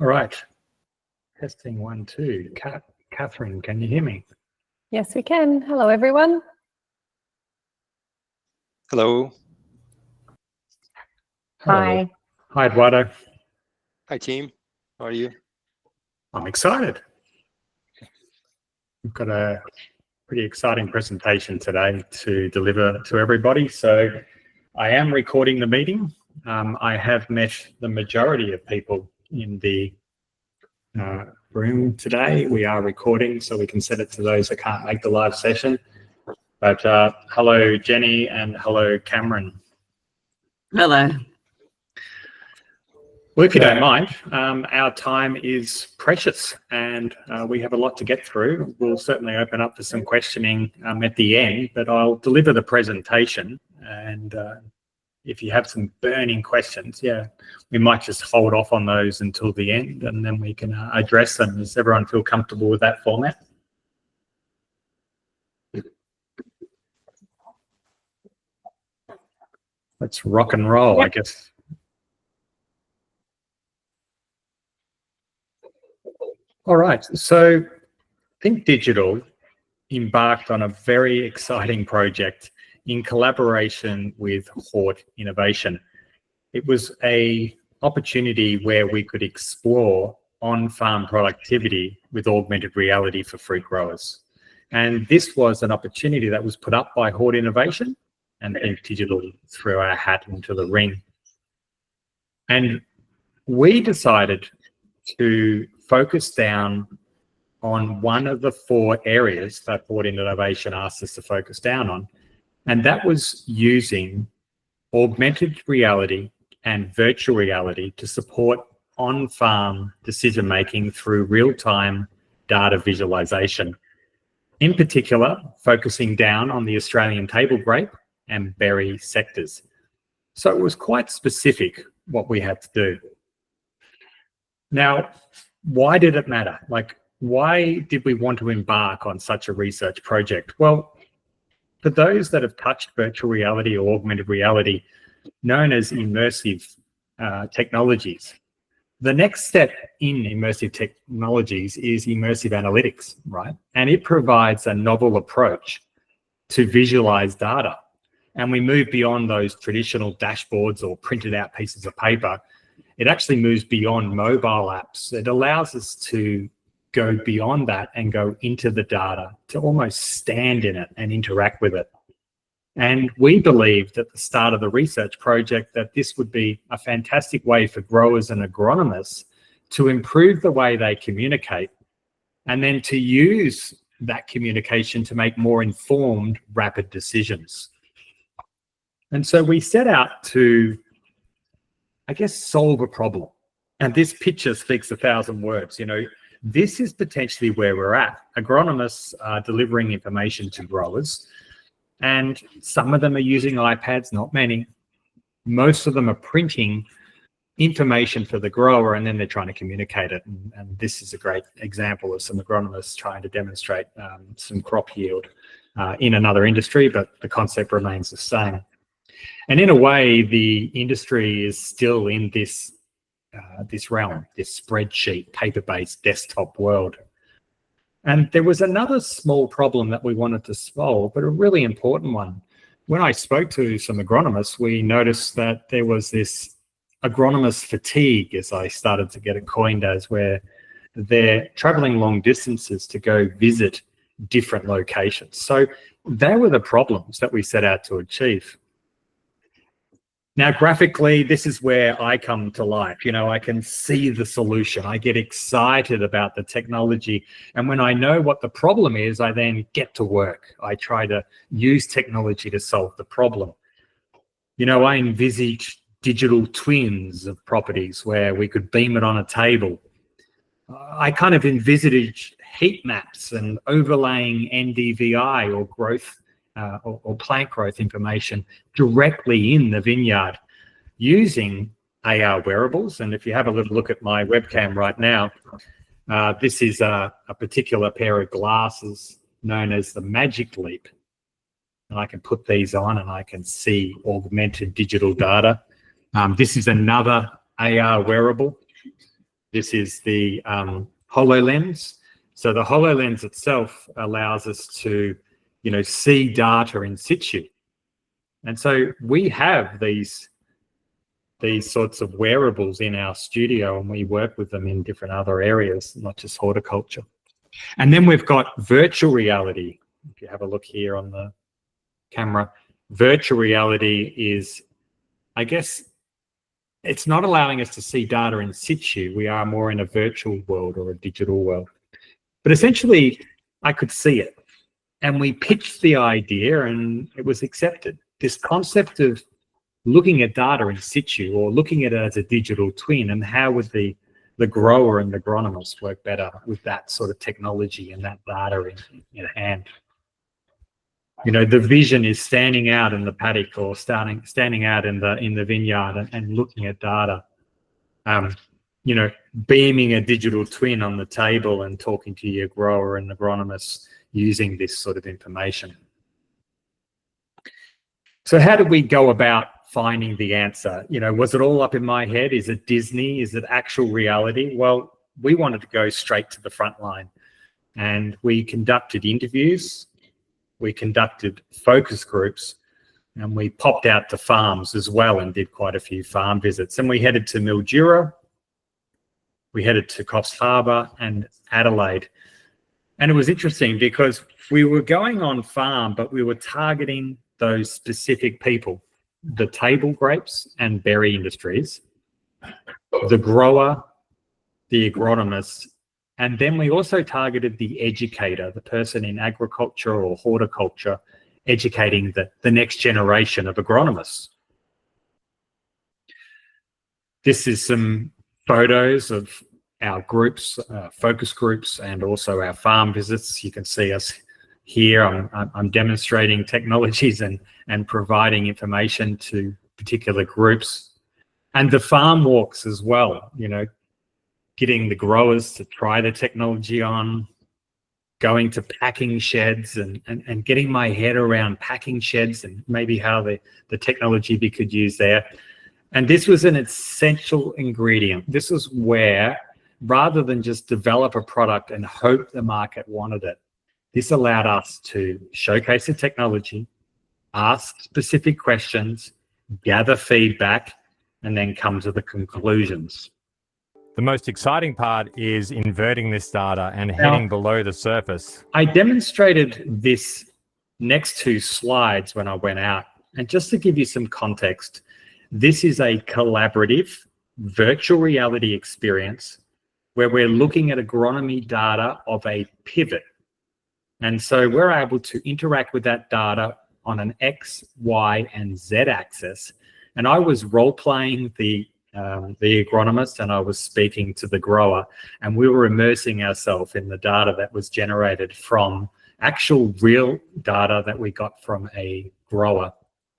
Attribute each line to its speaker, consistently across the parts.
Speaker 1: All right. Testing 1, 2. Catherine, can you hear me?
Speaker 2: Yes, we can. Hello, everyone.
Speaker 3: Hello.
Speaker 2: Hi.
Speaker 1: Hi, Eduardo.
Speaker 3: Hi, team. How are you?
Speaker 1: I'm excited. We've got a pretty exciting presentation today to deliver to everybody. So I am recording the meeting. I have met the majority of people in the room today. We are recording, so we can send it to those that can't make the live session. But hello, Jenny, and hello, Cameron.
Speaker 4: Hello.
Speaker 1: Well, if you don't mind, our time is precious and we have a lot to get through. We'll certainly open up for some questioning at the end, but I'll deliver the presentation. And if you have some burning questions, we might just hold off on those until the end and then we can address them. Does everyone feel comfortable with that format? Let's rock and roll, I guess. All right, so Think Digital embarked on a very exciting project in collaboration with Hort Innovation. It was an opportunity where we could explore on-farm productivity with augmented reality for fruit growers. And this was an opportunity that was put up by Hort Innovation, and Think Digital threw our hat into the ring. And we decided to focus down on one of the 4 areas that Hort Innovation asked us to focus down on, and that was using augmented reality and virtual reality to support on-farm decision-making through real-time data visualization. In particular, focusing down on the Australian table grape and berry sectors. So it was quite specific what we had to do. Now, why did it matter? Like, why did we want to embark on such a research project? Well, for those that have touched virtual reality or augmented reality, known as immersive technologies, the next step in immersive technologies is immersive analytics, right? And it provides a novel approach to visualize data. And we move beyond those traditional dashboards or printed out pieces of paper. It actually moves beyond mobile apps. It allows us to go beyond that and go into the data, to almost stand in it and interact with it. And we believed at the start of the research project that this would be a fantastic way for growers and agronomists to improve the way they communicate and then to use that communication to make more informed, rapid decisions. And so we set out to, I guess, solve a problem. And this picture speaks 1,000 words. You know, this is potentially where we're at. Agronomists are delivering information to growers, and some of them are using iPads, not many. Most of them are printing information for the grower, and then they're trying to communicate it. And this is a great example of some agronomists trying to demonstrate some crop yield in another industry, but the concept remains the same. And in a way, the industry is still in this realm, this spreadsheet, paper-based desktop world. And there was another small problem that we wanted to solve, but a really important one. When I spoke to some agronomists, we noticed that there was this agronomist fatigue, as I started to get it coined as, where they're traveling long distances to go visit different locations. So they were the problems that we set out to achieve. Now, graphically, this is where I come to life. You know, I can see the solution. I get excited about the technology. And when I know what the problem is, I then get to work. I try to use technology to solve the problem. You know, I envisage digital twins of properties where we could beam it on a table. I kind of envisage heat maps and overlaying NDVI or growth or plant growth information directly in the vineyard using AR wearables. And if you have a little look at my webcam right now, this is a particular pair of glasses known as the Magic Leap. And I can put these on and I can see augmented digital data. This is another AR wearable. This is the HoloLens. So the HoloLens itself allows us to, see data in situ. And so we have these sorts of wearables in our studio, and we work with them in different other areas, not just horticulture. And then we've got virtual reality. If you have a look here on the camera, virtual reality is, I guess, it's not allowing us to see data in situ. We are more in a virtual world or a digital world. But essentially, I could see it. And we pitched the idea and it was accepted. This concept of looking at data in situ, or looking at it as a digital twin, and how would the grower and the agronomist work better with that sort of technology and that data in hand. The vision is standing out in the paddock or standing out in the vineyard and looking at data. Beaming a digital twin on the table and talking to your grower and agronomist using this sort of information. So how did we go about finding the answer? Was it all up in my head? Is it Disney? Is it actual reality? Well, we wanted to go straight to the front line, and we conducted interviews, we conducted focus groups, and we popped out to farms as well and did quite a few farm visits. And we headed to Mildura, we headed to Coffs Harbour and Adelaide. And it was interesting because we were going on farm, but we were targeting those specific people: the table grapes and berry industries, the grower, the agronomist, and then we also targeted the educator, the person in agriculture or horticulture, educating the next generation of agronomists. This is some photos of our groups, focus groups, and also our farm visits. You can see us here. I'm demonstrating technologies and providing information to particular groups, and the farm walks as well, getting the growers to try the technology on, going to packing sheds and getting my head around packing sheds and maybe how the technology we could use there. And this was an essential ingredient. This is where, rather than just develop a product and hope the market wanted it, this allowed us to showcase the technology, ask specific questions, gather feedback, and then come to the conclusions.
Speaker 5: The most exciting part is inverting this data and heading below the surface.
Speaker 1: I demonstrated this next 2 slides when I went out. And just to give you some context, this is a collaborative virtual reality experience where we're looking at agronomy data of a pivot. And so we're able to interact with that data on an X, Y, and Z axis. And I was role-playing the agronomist, and I was speaking to the grower, and we were immersing ourselves in the data that was generated from actual real data that we got from a grower.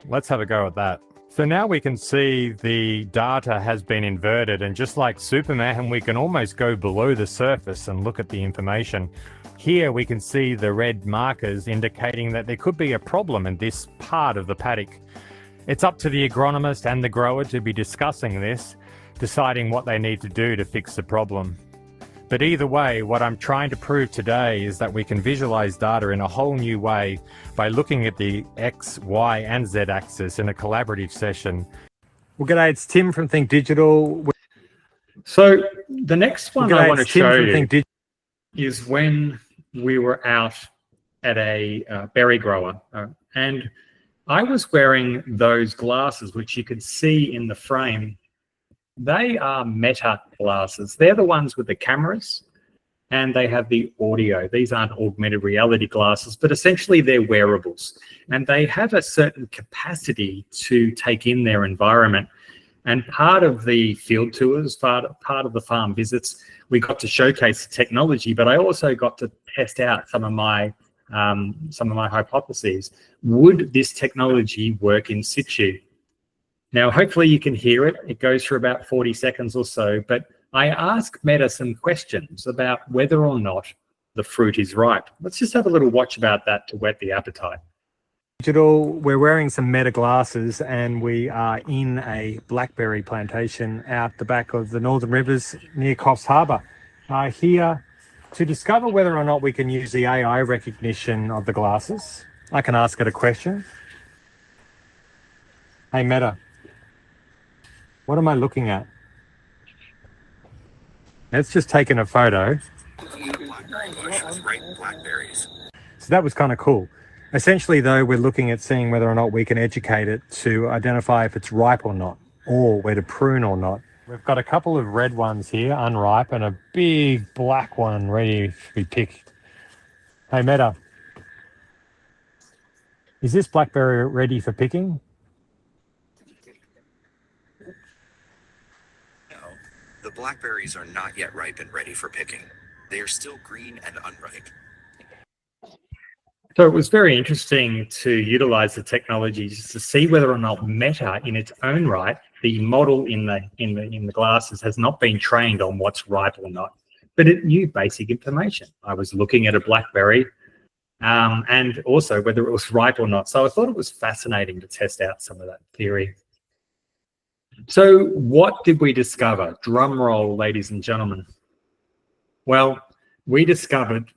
Speaker 5: Let's have a go at that. So now we can see the data has been inverted, and just like Superman, we can almost go below the surface and look at the information. Here we can see the red markers indicating that there could be a problem in this part of the paddock. It's up to the agronomist and the grower to be discussing this, deciding what they need to do to fix the problem. But either way, what I'm trying to prove today is that we can visualize data in a whole new way by looking at the X, Y, and Z axis in a collaborative session.
Speaker 6: Well, g'day, it's Tim from Think Digital.
Speaker 1: So the next one I want to show you is when we were out at a berry grower, and I was wearing those glasses, which you could see in the frame. They are Meta glasses. They're the ones with the cameras, and they have the audio. These aren't augmented reality glasses, but essentially they're wearables, and they have a certain capacity to take in their environment. And part of the field tours, part of the farm visits, we got to showcase the technology, but I also got to test out some of my hypotheses. Would this technology work in situ? Now, hopefully you can hear it. It goes for about 40 seconds or so, but I asked Meta some questions about whether or not the fruit is ripe. Let's just have a little watch about that to whet the appetite.
Speaker 6: Digital, we're wearing some Meta glasses and we are in a blackberry plantation out the back of the Northern Rivers near Coffs Harbour. Here to discover whether or not we can use the AI recognition of the glasses. I can ask it a question. Hey Meta, what am I looking at? It's just taken a photo. So that was kind of cool. Essentially, though, we're looking at seeing whether or not we can educate it to identify if it's ripe or not, or where to prune or not. We've got a couple of red ones here, unripe, and a big black one ready to be picked. Hey, Meta, is this blackberry ready for picking?
Speaker 7: No, the blackberries are not yet ripe and ready for picking. They are still green and unripe.
Speaker 1: So it was very interesting to utilize the technologies to see whether or not Meta, in its own right, the model in the glasses has not been trained on what's ripe or not, but it knew basic information. I was looking at a blackberry, and also whether it was ripe or not. So I thought it was fascinating to test out some of that theory. So what did we discover? Drum roll, ladies and gentlemen. Well, we discovered,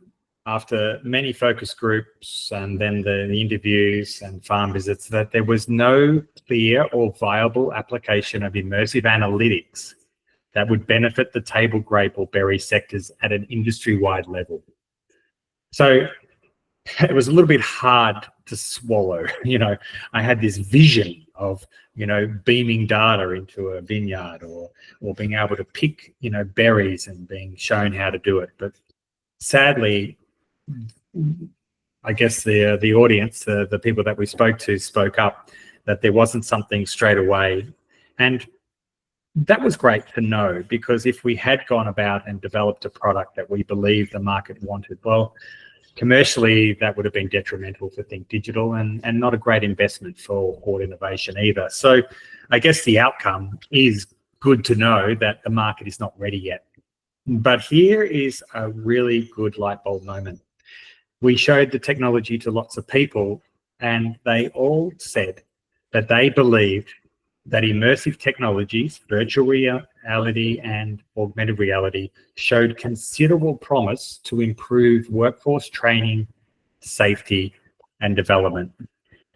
Speaker 1: after many focus groups and then the interviews and farm visits, that there was no clear or viable application of immersive analytics that would benefit the table grape or berry sectors at an industry-wide level. So it was a little bit hard to swallow. I had this vision of, beaming data into a vineyard or being able to pick, berries and being shown how to do it. But sadly, I guess the audience, the people that we spoke to, spoke up that there wasn't something straight away. And that was great to know, because if we had gone about and developed a product that we believed the market wanted, well, commercially, that would have been detrimental for Think Digital and not a great investment for Hort Innovation either. So I guess the outcome is good to know that the market is not ready yet. But here is a really good light bulb moment. We showed the technology to lots of people, and they all said that they believed that immersive technologies, virtual reality and augmented reality, showed considerable promise to improve workforce training, safety, and development.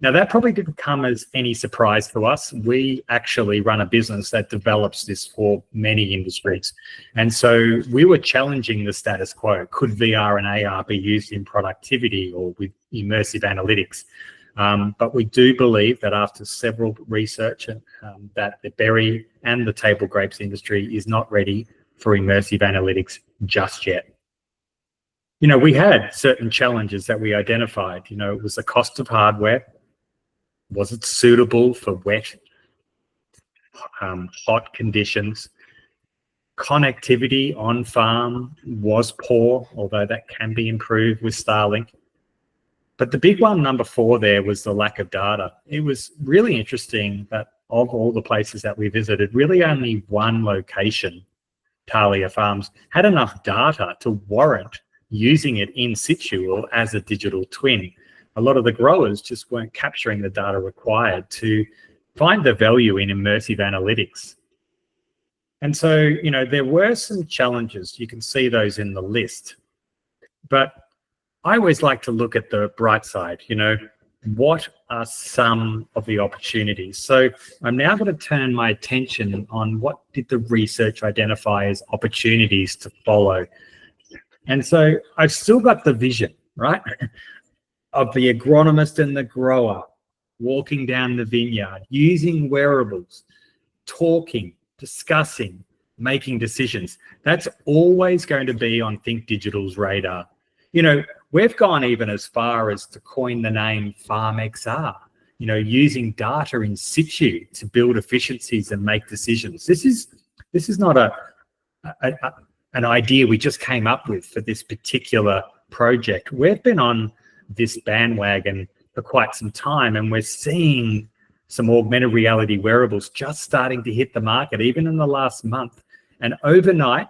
Speaker 1: Now, that probably didn't come as any surprise to us. We actually run a business that develops this for many industries. And so we were challenging the status quo. Could VR and AR be used in productivity or with immersive analytics? But we do believe that after several research, that the berry and the table grapes industry is not ready for immersive analytics just yet. We had certain challenges that we identified. It was the cost of hardware. Was it suitable for wet, hot conditions? Connectivity on farm was poor, although that can be improved with Starlink. But the big one, number 4 there, was the lack of data. It was really interesting that of all the places that we visited, really only one location, Talia Farms, had enough data to warrant using it in situ or as a digital twin. A lot of the growers just weren't capturing the data required to find the value in immersive analytics. And so, there were some challenges. You can see those in the list. But I always like to look at the bright side. What are some of the opportunities? So I'm now going to turn my attention on what did the research identify as opportunities to follow. And so I've still got the vision, right, of the agronomist and the grower walking down the vineyard, using wearables, talking, discussing, making decisions. That's always going to be on Think Digital's radar. We've gone even as far as to coin the name FarmXR, using data in situ to build efficiencies and make decisions. This is not an idea we just came up with for this particular project. We've been on this bandwagon for quite some time, and we're seeing some augmented reality wearables just starting to hit the market, even in the last month. And overnight,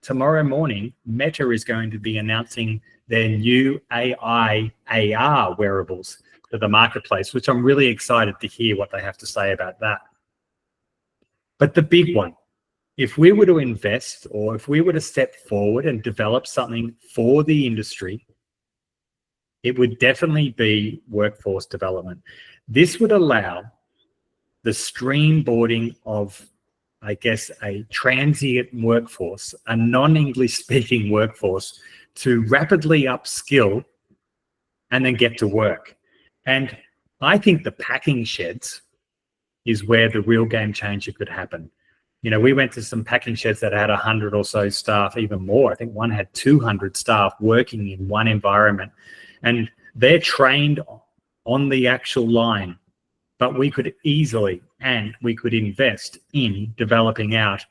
Speaker 1: tomorrow morning, Meta is going to be announcing their new AI AR wearables. to the marketplace, which I'm really excited to hear what they have to say about that. But the big one, if we were to invest or if we were to step forward and develop something for the industry, it would definitely be workforce development. This would allow the streamboarding of, I guess, a transient workforce, a non-English speaking workforce, to rapidly upskill and then get to work. And I think the packing sheds is where the real game changer could happen. You know, we went to some packing sheds that had 100 or so staff, even more. I think one had 200 staff working in one environment, and they're trained on the actual line. But we could easily, and we could invest in developing out,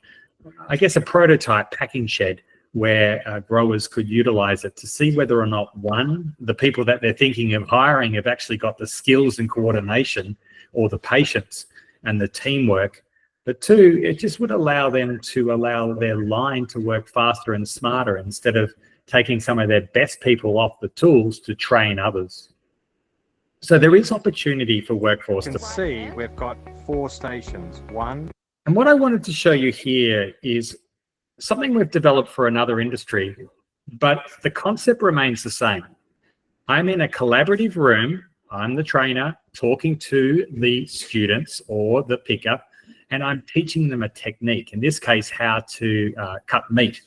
Speaker 1: I guess, a prototype packing shed where growers could utilize it to see whether or not, one, the people that they're thinking of hiring have actually got the skills and coordination or the patience and the teamwork. But two, it just would allow them to allow their line to work faster and smarter instead of taking some of their best people off the tools to train others. So there is opportunity for workforce.
Speaker 6: You can see we've got 4 stations. One.
Speaker 1: And what I wanted to show you here is something we've developed for another industry, but the concept remains the same. I'm in a collaborative room. I'm the trainer talking to the students or the picker, and I'm teaching them a technique, in this case, how to cut meat.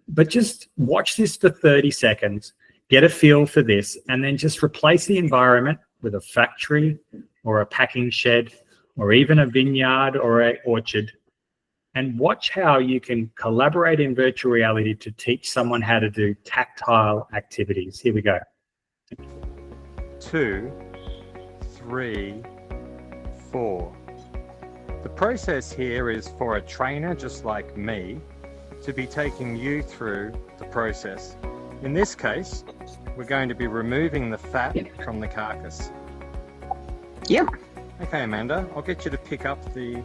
Speaker 1: But just watch this for 30 seconds, get a feel for this, and then just replace the environment with a factory or a packing shed or even a vineyard or an orchard, and watch how you can collaborate in virtual reality to teach someone how to do tactile activities. Here we go.
Speaker 6: 2, 3, 4. The process here is for a trainer just like me to be taking you through the process. In this case, we're going to be removing the fat from the carcass.
Speaker 4: Yep.
Speaker 6: Okay, Amanda, I'll get you to pick up the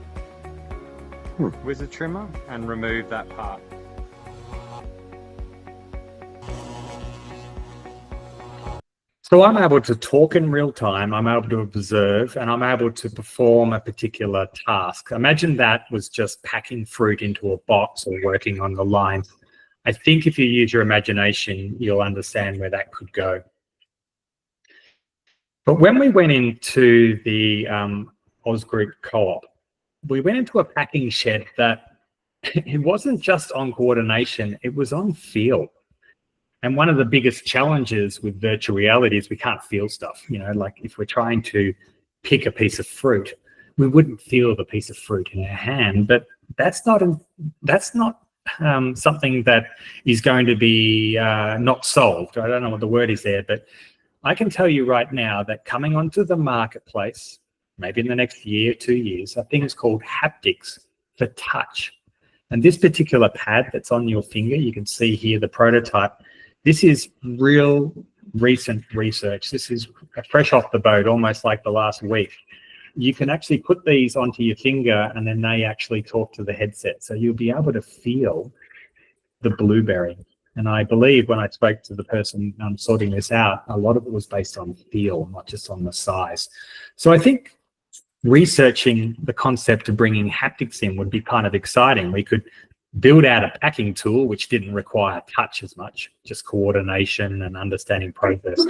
Speaker 6: wizard trimmer and remove that part.
Speaker 1: So I'm able to talk in real time, I'm able to observe, and I'm able to perform a particular task. Imagine that was just packing fruit into a box or working on the line. I think if you use your imagination, you'll understand where that could go. But when we went into the Oz Group co-op, we went into a packing shed that it wasn't just on coordination, it was on feel. And one of the biggest challenges with virtual reality is we can't feel stuff. You know, like if we're trying to pick a piece of fruit, we wouldn't feel the piece of fruit in our hand. But that's not something that is going to be not solved. I don't know what the word is there, but I can tell you right now that coming onto the marketplace, maybe in the next year, 2 years, are things called haptics for touch. And this particular pad that's on your finger, you can see here the prototype. This is real recent research. This is fresh off the boat, almost like the last week. You can actually put these onto your finger and then they actually talk to the headset. So you'll be able to feel the blueberry. And I believe when I spoke to the person sorting this out, a lot of it was based on feel, not just on the size. So I think researching the concept of bringing haptics in would be kind of exciting. We could build out a packing tool which didn't require touch as much, just coordination and understanding process.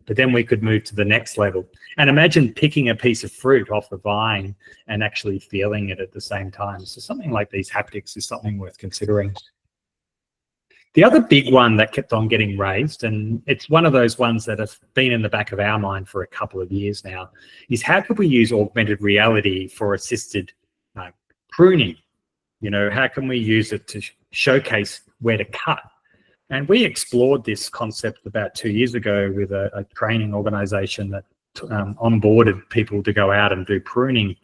Speaker 1: But then we could move to the next level. And imagine picking a piece of fruit off the vine and actually feeling it at the same time. So something like these haptics is something worth considering. The other big one that kept on getting raised, and it's one of those ones that have been in the back of our mind for a couple of years now, is how could we use augmented reality for assisted pruning? You know, how can we use it to showcase where to cut? And we explored this concept about 2 years ago with a training organization that onboarded people to go out and do pruning.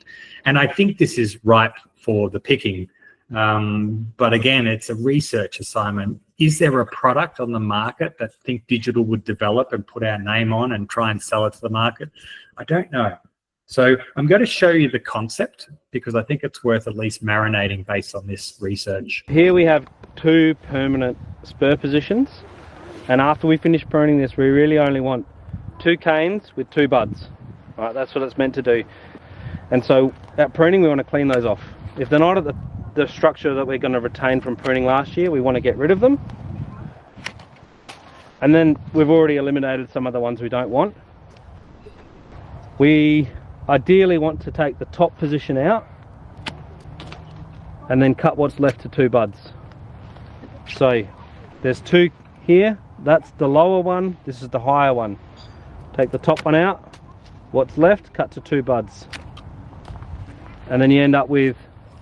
Speaker 1: And I think this is ripe for the picking. But again, it's a research assignment. Is there a product on the market that Think Digital would develop and put our name on and try and sell it to the market? I don't know. So I'm going to show you the concept because I think it's worth at least marinating based on this research.
Speaker 8: Here we have 2 permanent spur positions, and after we finish pruning this, we really only want 2 canes with 2 buds. Right, that's what it's meant to do. And so at pruning, we want to clean those off. If they're not at the structure that we're going to retain from pruning last year, we want to get rid of them. And then we've already eliminated some of the ones we don't want. We ideally want to take the top position out and then cut what's left to 2 buds. So there's 2 here, that's the lower one, this is the higher one. Take the top one out, what's left, cut to 2 buds. And then you end up with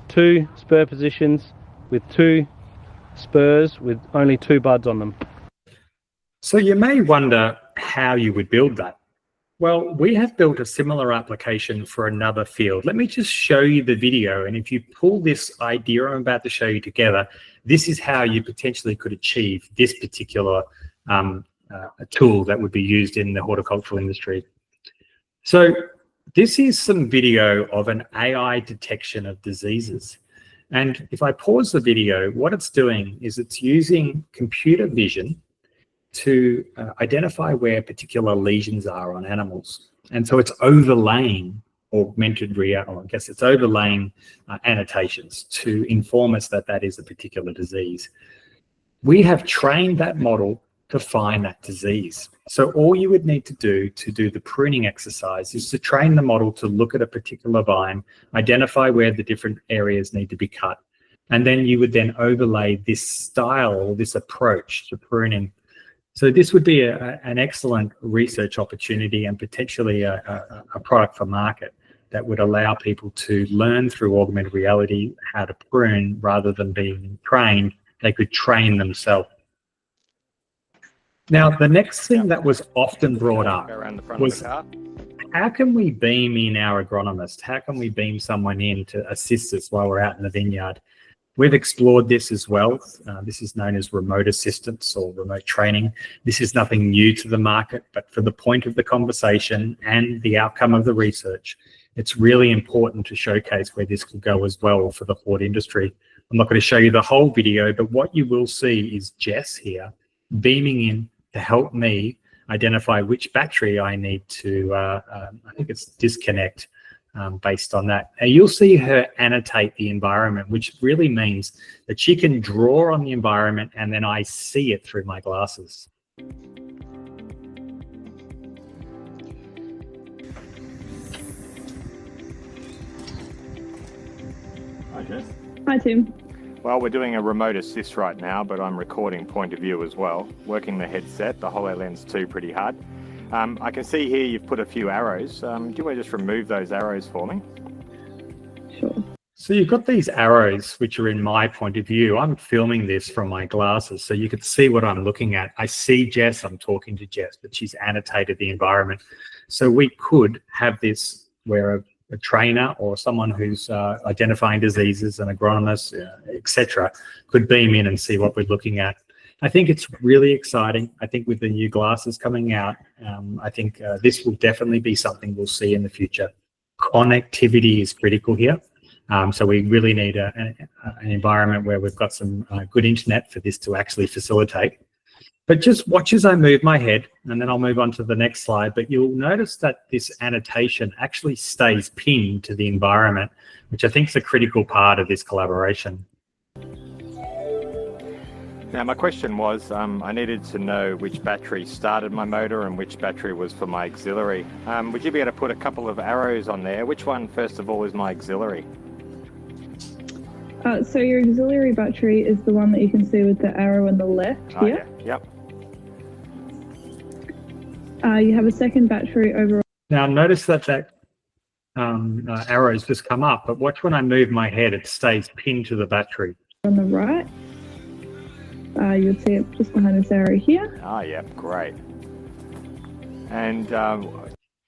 Speaker 8: 2 spur positions with 2 spurs with only 2 buds on them.
Speaker 1: So you may wonder how you would build that. Well, we have built a similar application for another field. Let me just show you the video. And if you pull this idea I'm about to show you together, this is how you potentially could achieve this particular tool that would be used in the horticultural industry. So this is some video of an AI detection of diseases. And if I pause the video, what it's doing is it's using computer vision to identify where particular lesions are on animals. And so it's overlaying augmented reality, I guess it's overlaying annotations to inform us that that is a particular disease. We have trained that model to find that disease. So all you would need to do the pruning exercise is to train the model to look at a particular vine, identify where the different areas need to be cut, and then you would then overlay this style or this approach to pruning. So this would be an excellent research opportunity and potentially a product for market that would allow people to learn through augmented reality how to prune rather than being trained. They could train themselves. Now, the next thing that was often brought up was, how can we beam in our agronomist? How can we beam someone in to assist us while we're out in the vineyard? We've explored this as well. This is known as remote assistance or remote training. This is nothing new to the market, but for the point of the conversation and the outcome of the research, it's really important to showcase where this could go as well for the Hort industry. I'm not going to show you the whole video, but what you will see is Jess here beaming in to help me identify which battery I need to, I think it's disconnect. Based on that. And you'll see her annotate the environment, which really means that she can draw on the environment and then I see it through my glasses.
Speaker 9: Hi, Jess.
Speaker 10: Hi, Tim.
Speaker 9: Well, we're doing a remote assist right now, but I'm recording point of view as well. Working the headset, the HoloLens 2 pretty hard. I can see here you've put a few arrows. Do you want to just remove those arrows for me?
Speaker 10: Sure.
Speaker 1: So you've got these arrows, which are in my point of view. I'm filming this from my glasses, so you can see what I'm looking at. I see Jess, I'm talking to Jess, but she's annotated the environment. So we could have this where a trainer or someone who's identifying diseases, an agronomist, etc., could beam in and see what we're looking at. I think it's really exciting. I think with the new glasses coming out, I think this will definitely be something we'll see in the future. Connectivity is critical here. So we really need an environment where we've got some good internet for this to actually facilitate. But just watch as I move my head, and then I'll move on to the next slide. But you'll notice that this annotation actually stays pinned to the environment, which I think is a critical part of this collaboration.
Speaker 9: Now, my question was, I needed to know which battery started my motor and which battery was for my auxiliary. Would you be able to put a couple of arrows on there? Which one, first of all, is my auxiliary?
Speaker 10: So your auxiliary battery is the one that you can see with the arrow on the left here.
Speaker 9: Yeah. Yep.
Speaker 10: You have a second battery over.
Speaker 1: Now, notice that arrow's just come up, but watch when I move my head, it stays pinned to the battery.
Speaker 10: On the right. You would see it just behind this arrow here.
Speaker 9: Ah, yeah, great. And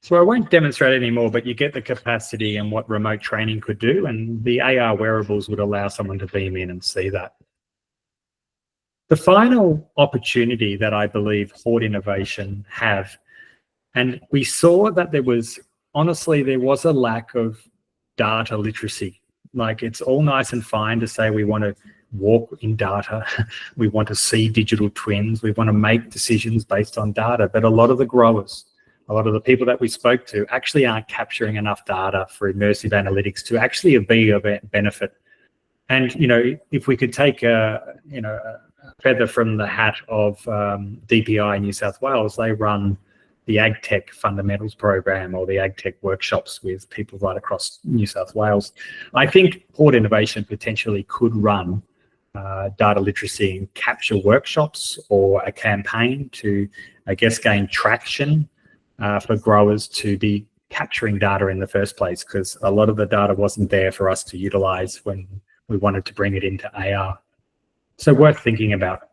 Speaker 1: so I won't demonstrate anymore, but you get the capacity and what remote training could do, and the AR wearables would allow someone to beam in and see that. The final opportunity that I believe Hort Innovation have, and we saw that there was a lack of data literacy. Like, it's all nice and fine to say we want to walk in data, we want to see digital twins, we want to make decisions based on data, but a lot of the growers, a lot of the people that we spoke to actually aren't capturing enough data for immersive analytics to actually be of benefit. And, you know, if we could take a feather from the hat of DPI New South Wales, they run the AgTech Fundamentals program or the AgTech workshops with people right across New South Wales. I think Hort Innovation potentially could run data literacy and capture workshops or a campaign to, I guess, gain traction for growers to be capturing data in the first place, because a lot of the data wasn't there for us to utilize when we wanted to bring it into AR. So worth thinking about.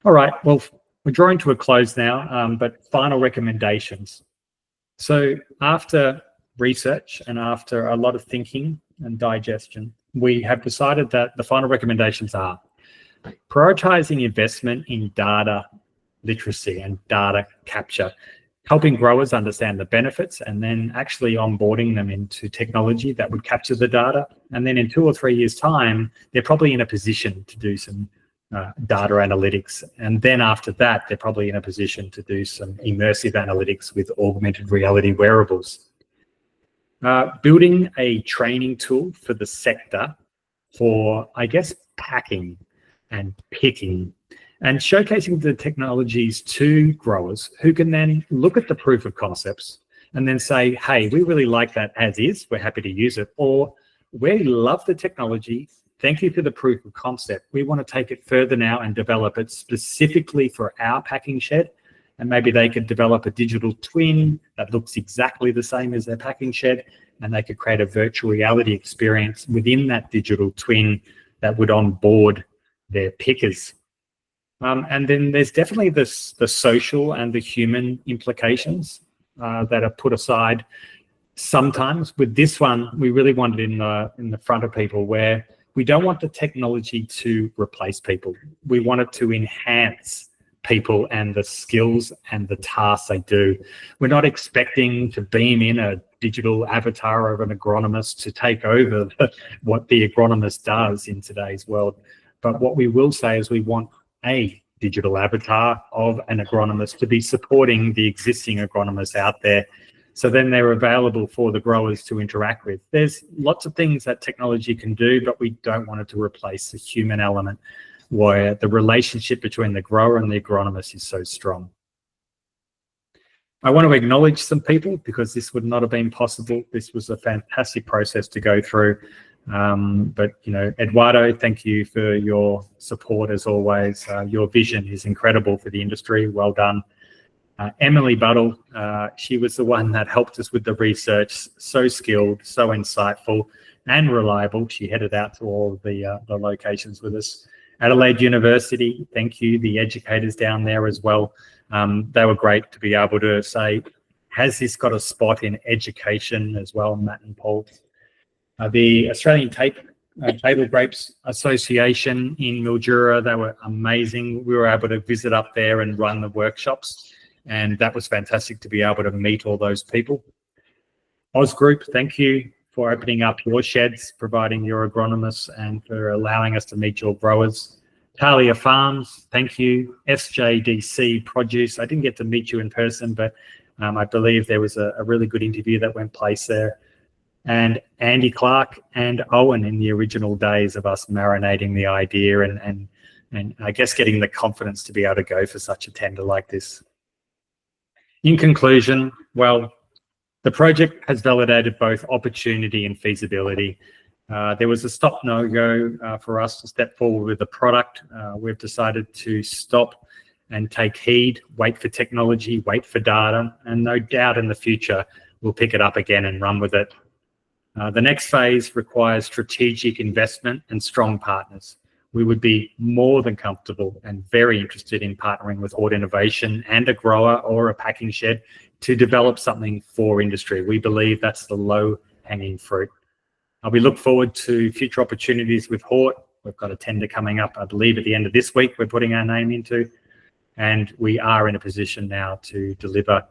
Speaker 1: All right, well, we're drawing to a close now, but final recommendations. So after research and after a lot of thinking and digestion, we have decided that the final recommendations are prioritizing investment in data literacy and data capture, helping growers understand the benefits and then actually onboarding them into technology that would capture the data. And then in 2 or 3 years' time, they're probably in a position to do some data analytics. And then after that, they're probably in a position to do some immersive analytics with augmented reality wearables. Building a training tool for the sector for, I guess, packing and picking, and showcasing the technologies to growers who can then look at the proof of concepts and then say, hey, we really like that as is, we're happy to use it, or we love the technology, thank you for the proof of concept, we want to take it further now and develop it specifically for our packing shed. And maybe they could develop a digital twin that looks exactly the same as their packing shed, and they could create a virtual reality experience within that digital twin that would onboard their pickers. And then there's definitely the social and the human implications that are put aside sometimes. With this one, we really want it in the front of people, where we don't want the technology to replace people. We want it to enhance people and the skills and the tasks they do. We're not expecting to beam in a digital avatar of an agronomist to take over what the agronomist does in today's world. But what we will say is we want a digital avatar of an agronomist to be supporting the existing agronomists out there. So then they're available for the growers to interact with. There's lots of things that technology can do, but we don't want it to replace the human element, where the relationship between the grower and the agronomist is so strong. I want to acknowledge some people because this would not have been possible. This was a fantastic process to go through. But, you know, Eduardo, thank you for your support as always. Your vision is incredible for the industry. Well done. Emily Buttle, she was the one that helped us with the research. So skilled, so insightful and reliable. She headed out to all the locations with us. Adelaide University, thank you. The educators down there as well. They were great to be able to say, has this got a spot in education as well, Matt and Paul? The Australian Table Grapes Association in Mildura, they were amazing. We were able to visit up there and run the workshops, and that was fantastic to be able to meet all those people. Oz Group, thank you for opening up your sheds, providing your agronomists, and for allowing us to meet your growers. Talia Farms, thank you. SJDC Produce, I didn't get to meet you in person, but I believe there was a really good interview that went place there. And Andy Clark and Owen in the original days of us marinating the idea and I guess getting the confidence to be able to go for such a tender like this. In conclusion, well, the project has validated both opportunity and feasibility. There was a stop no-go for us to step forward with the product. We've decided to stop and take heed, wait for technology, wait for data, and no doubt in the future we'll pick it up again and run with it. The next phase requires strategic investment and strong partners. We would be more than comfortable and very interested in partnering with Hort Innovation and a grower or a packing shed to develop something for industry. We believe that's the low-hanging fruit. We look forward to future opportunities with Hort. We've got a tender coming up, I believe, at the end of this week we're putting our name into, and we are in a position now to deliver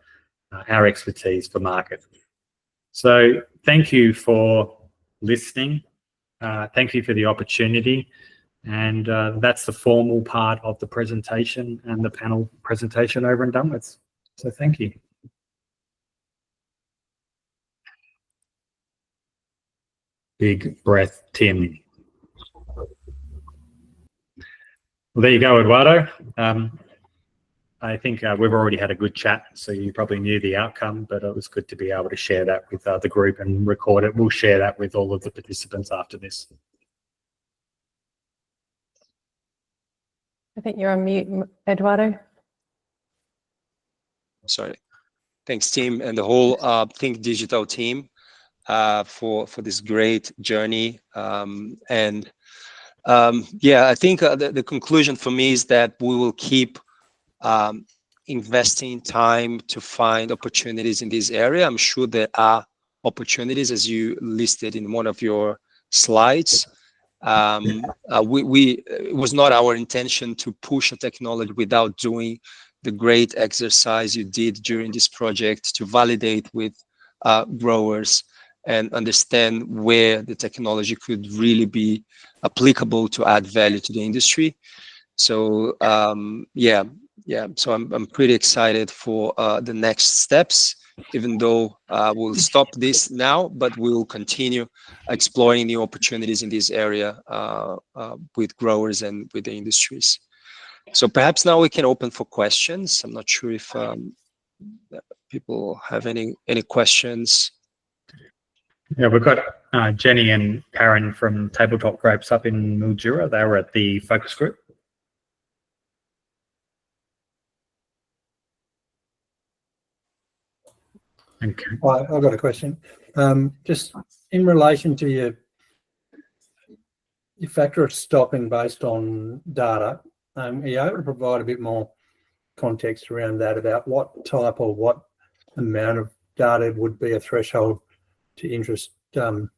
Speaker 1: our expertise for market. So thank you for listening. Thank you for the opportunity. And that's the formal part of the presentation and the panel presentation over and done with. So thank you. Big breath, Tim. Well, there you go, Eduardo. I think we've already had a good chat, so you probably knew the outcome, but it was good to be able to share that with the group and record it. We'll share that with all of the participants after this.
Speaker 2: I think you're on mute, Eduardo.
Speaker 3: Sorry. Thanks, team, and the whole Think Digital team for this great journey. Yeah, I think the conclusion for me is that we will keep investing time to find opportunities in this area. I'm sure there are opportunities, as you listed in one of your slides. It was not our intention to push a technology without doing the great exercise you did during this project to validate with growers and understand where the technology could really be applicable to add value to the industry. So so I'm pretty excited for the next steps, even though we'll stop this now, but we'll continue exploring new opportunities in this area with growers and with the industries. So perhaps now we can open for questions. I'm not sure if people have any questions.
Speaker 1: Yeah, we've got Jenny and Karen from Tabletop Grapes up in Mildura. They were at the focus group. Okay.
Speaker 11: I've got a question. Just in relation to your factor of stopping based on data, are you able to provide a bit more context around that, about what type or what amount of data would be a threshold to interest, to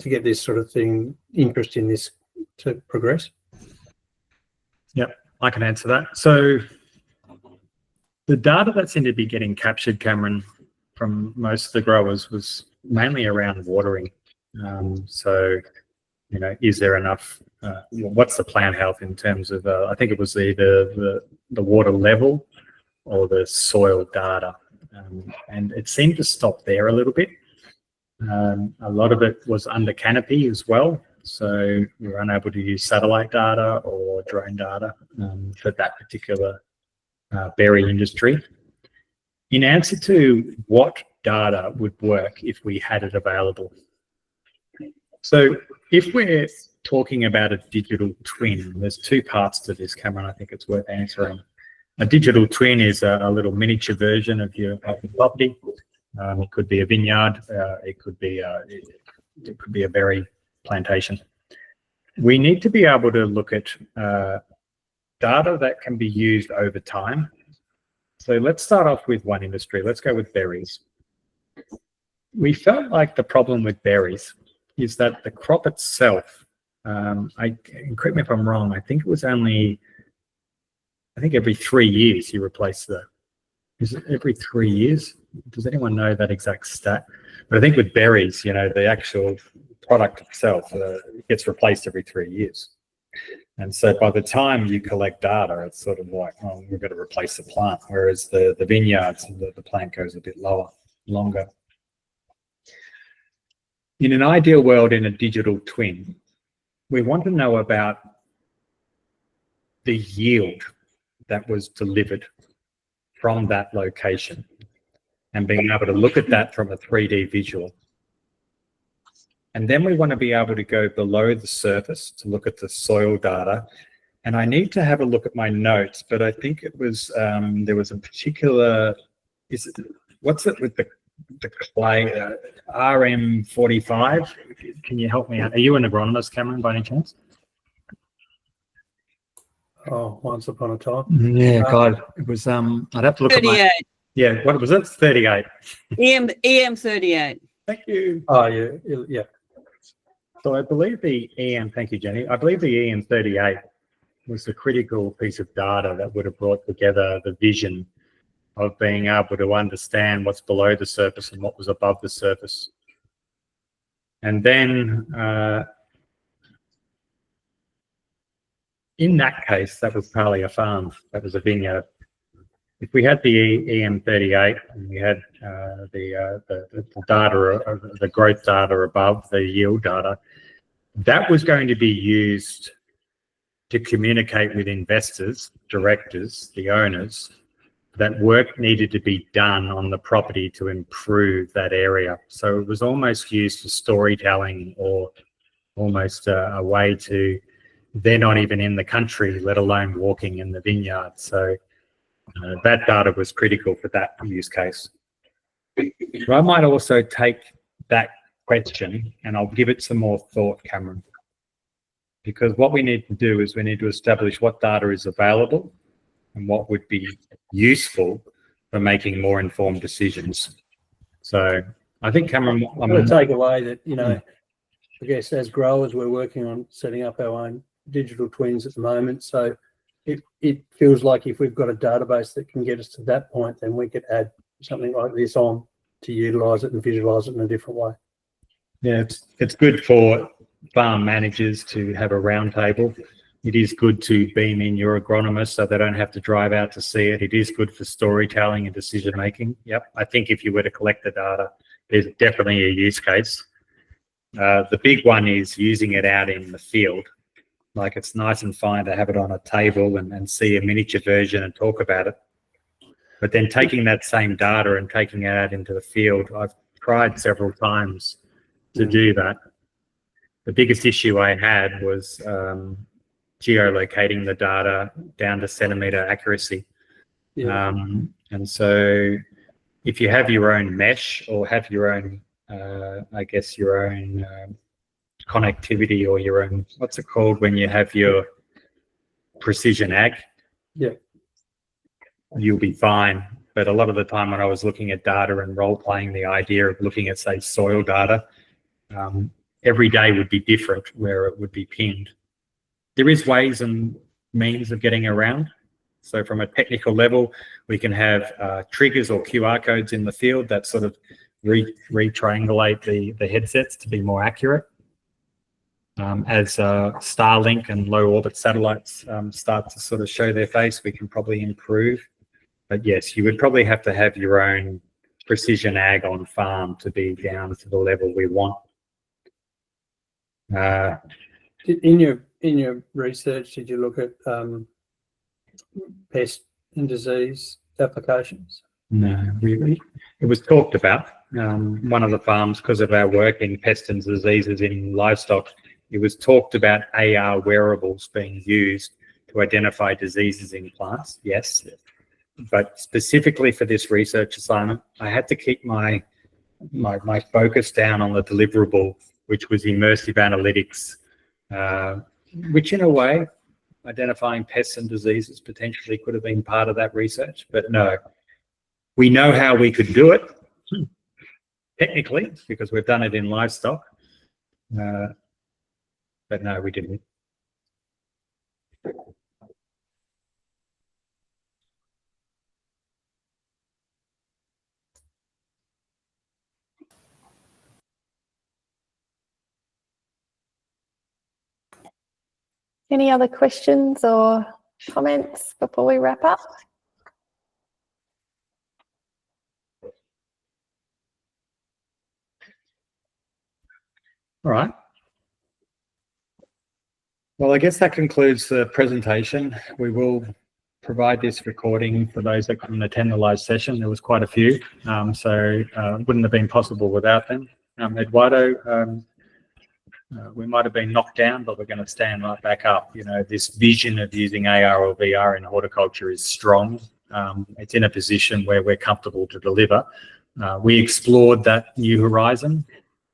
Speaker 11: get this sort of thing, interest in this to progress?
Speaker 1: Yep, I can answer that. So the data that seemed to be getting captured, Cameron, from most of the growers was mainly around watering. So, you know, is there enough, what's the plant health in terms of, I think it was either the water level or the soil data. And it seemed to stop there a little bit. A lot of it was under canopy as well. So we were unable to use satellite data or drone data for that particular berry industry. In answer to what data would work if we had it available. So if we're talking about a digital twin, there's two parts to this, Cameron, I think it's worth answering. A digital twin is a little miniature version of your property. It could be a vineyard, it could be a berry plantation. We need to be able to look at data that can be used over time. So let's start off with one industry. Let's go with berries. We felt like the problem with berries is that the crop itself, correct me if I'm wrong, I think it was only, every 3 years you replace is it every 3 years? Does anyone know that exact stat? But I think with berries, you know, the actual product itself gets replaced every 3 years. And so by the time you collect data, it's sort of like, oh, we've got to replace the plant. Whereas the vineyards, the plant goes a bit longer. In an ideal world, in a digital twin, we want to know about the yield that was delivered from that location and being able to look at that from a 3D visual. And then we want to be able to go below the surface to look at the soil data. And I need to have a look at my notes, but I think it was, there was a particular, what's it with the clay, RM45? Can you help me out? Are you an agronomist, Cameron, by any chance?
Speaker 11: Oh, once upon a time.
Speaker 1: Yeah, God, it was, I'd have to look
Speaker 12: 38.
Speaker 1: at my, yeah, what was it? 38.
Speaker 12: EM 38.
Speaker 1: Thank you.
Speaker 11: Oh, yeah.
Speaker 1: So I believe the EM, thank you, Jenny. I believe the EM 38 was the critical piece of data that would have brought together the vision of being able to understand what's below the surface and what was above the surface. And then in that case, that was probably a farm. That was a vineyard. if we had the EM38 and we had the data, the growth data above the yield data, that was going to be used to communicate with investors, directors, the owners, that work needed to be done on the property to improve that area. So it was almost used for storytelling, or almost a way to, they're not even in the country, let alone walking in the vineyard. So that data was critical for that use case. But I might also take that question and I'll give it some more thought, Cameron, because what we need to do is we need to establish what data is available and what would be useful for making more informed decisions. So I think, Cameron,
Speaker 11: I'm going to take away that, you know, I guess as growers, we're working on setting up our own digital twins at the moment. So it feels like if we've got a database that can get us to that point, then we could add something like this on to utilise it and visualise it in a different way.
Speaker 1: Yeah, it's good for farm managers to have a roundtable. It is good to beam in your agronomist so they don't have to drive out to see it. It is good for storytelling and decision making. Yep, I think if you were to collect the data, there's definitely a use case. The big one is using it out in the field. Like, it's nice and fine to have it on a table and see a miniature version and talk about it. But then taking that same data and taking it out into the field, I've tried several times to do that. The biggest issue I had was geolocating the data down to centimetre accuracy.
Speaker 11: Yeah.
Speaker 1: And so if you have your own mesh or have your own, I guess, your own connectivity, or your own, what's it called when you have your precision ag?
Speaker 11: Yeah.
Speaker 1: You'll be fine. But a lot of the time when I was looking at data and role-playing the idea of looking at, say, soil data, every day would be different where it would be pinned. There is ways and means of getting around. So from a technical level, we can have triggers or QR codes in the field that sort of re-triangulate the headsets to be more accurate. As Starlink and low orbit satellites start to sort of show their face, we can probably improve. But yes, you would probably have to have your own precision ag on farm to be down to the level we want.
Speaker 11: In your research, did you look at pest and disease applications?
Speaker 1: No, really. It was talked about. One of the farms, because of our work in pest and diseases in livestock, it was talked about AR wearables being used to identify diseases in plants, yes. But specifically for this research assignment, I had to keep my focus down on the deliverable, which was immersive analytics, which in a way, identifying pests and diseases potentially could have been part of that research. But no, we know how we could do it, technically, because we've done it in livestock. But no, we didn't.
Speaker 2: Any other questions or comments before we wrap up?
Speaker 1: All right. Well, I guess that concludes the presentation. We will provide this recording for those that couldn't attend the live session. There was quite a few, so it wouldn't have been possible without them. Eduardo, we might have been knocked down, but we're going to stand right back up. You know, this vision of using AR or VR in horticulture is strong. It's in a position where we're comfortable to deliver. We explored that new horizon.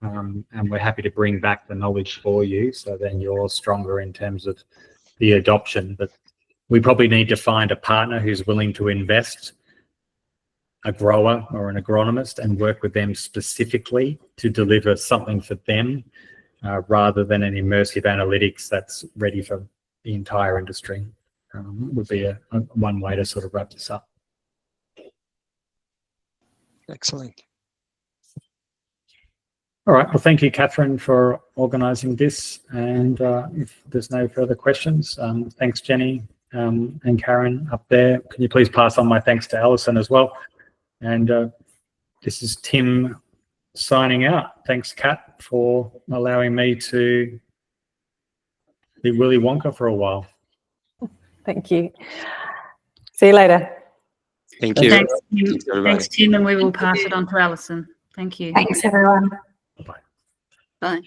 Speaker 1: And we're happy to bring back the knowledge for you, so then you're stronger in terms of the adoption. But we probably need to find a partner who's willing to invest, a grower or an agronomist, and work with them specifically to deliver something for them, rather than an immersive analytics that's ready for the entire industry. Would be one way to sort of wrap this up.
Speaker 3: Excellent.
Speaker 1: All right. Well, thank you, Catherine, for organising this. And if there's no further questions, thanks, Jenny, and Karen up there. Can you please pass on my thanks to Alison as well? And this is Tim signing out. Thanks, Kat, for allowing me to be Willy Wonka for a while.
Speaker 2: Thank you. See you later.
Speaker 3: Thank you.
Speaker 12: Thanks, Tim.
Speaker 3: Thanks, everybody.
Speaker 12: Thanks, Tim, and we will pass it on to Alison. Thank you.
Speaker 2: Thanks, everyone.
Speaker 1: Bye-bye.
Speaker 12: Bye.